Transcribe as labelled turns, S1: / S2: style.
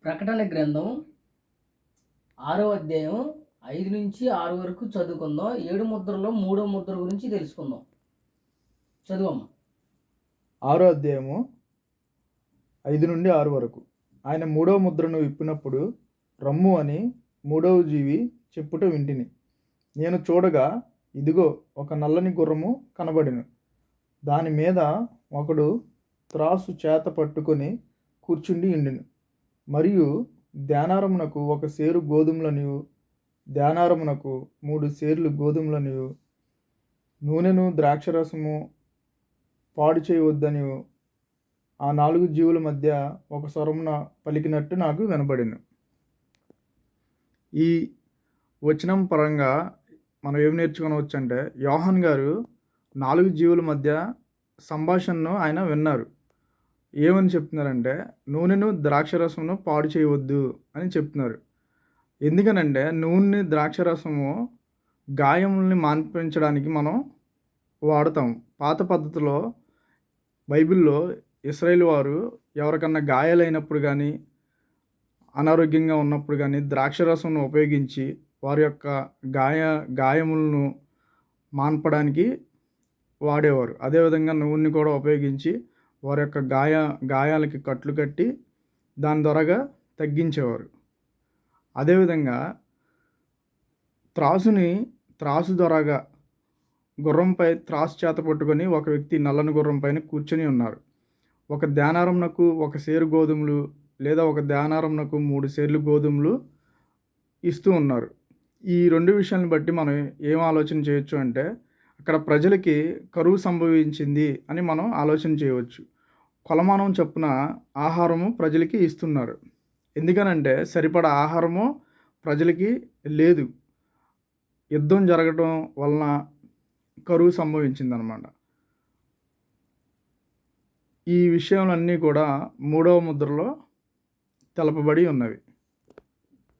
S1: ప్రకటన గ్రంథం 6వ అధ్యాయం 5 నుంచి 6 వరకు చదువుకుందాం. 7 ముద్రలో 3వ ముద్ర గురించి తెలుసుకుందాం. చదువమ్మా.
S2: 6వ అధ్యాయము 5 నుండి 6 వరకు. ఆయన 3వ ముద్రను విప్పినప్పుడు రమ్ము అని 3వ జీవి చెప్పుట వింటిని. నేను చూడగా ఇదిగో ఒక నల్లని గుర్రము కనబడెను. దాని మీద ఒకడు త్రాసు చేత పట్టుకొని కూర్చుండి ఉండిను. మరియు ధ్యానారమునకు 1 సేరు గోధుమలనియు ధ్యానారమునకు 3 సేర్లు గోధుమలనియు నూనెను ద్రాక్షరసము పాడు చేయవద్దనియు ఆ 4 జీవుల మధ్య ఒక స్వరమున పలికినట్టు నాకు వినబడెను. ఈ వచనం పరంగా మనం ఏం నేర్చుకోవచ్చు అంటే, యోహాన్ గారు 4 జీవుల మధ్య సంభాషణను ఆయన విన్నారు. ఏమని చెప్తున్నారంటే, నూనెను ద్రాక్షరసమును పాడు చేయవద్దు అని చెప్తున్నారు. ఎందుకనంటే నూనె ద్రాక్షరసము గాయముల్ని మాన్పించడానికి మనం వాడతాం. పాత పద్ధతిలో బైబిల్లో ఇశ్రాయేలు వారు ఎవరికన్నా గాయాలైనప్పుడు కానీ అనారోగ్యంగా ఉన్నప్పుడు కానీ ద్రాక్షరసమును ఉపయోగించి వారి యొక్క గాయములను మాన్పడానికి వాడేవారు. అదేవిధంగా నూనెని కూడా ఉపయోగించి వారి యొక్క గాయాలకి కట్లు కట్టి దాని ద్వారాగా తగ్గించేవారు. అదేవిధంగా త్రాసు ద్వారాగా గుర్రంపై త్రాసు చేత పట్టుకొని ఒక వ్యక్తి నల్లని గుర్రం పైన కూర్చొని ఉన్నారు. ఒక ధ్యానారమునకు 1 సేరు గోధుమలు లేదా ఒక ధ్యానారమునకు 3 సేర్లు గోధుమలు ఇస్తూ ఉన్నారు. ఈ 2 విషయాలను బట్టి మనం ఏం ఆలోచన చేయొచ్చు అంటే, అక్కడ ప్రజలకి కరువు సంభవించింది అని మనం ఆలోచన చేయవచ్చు. కొలమానం చొప్పున ఆహారము ప్రజలకి ఇస్తున్నారు. ఎందుకనంటే సరిపడా ఆహారము ప్రజలకి లేదు. యుద్ధం జరగడం వలన కరువు సంభవించిందనమాట. ఈ విషయాలన్నీ కూడా 3వ ముద్రలో తెలపబడి ఉన్నవి.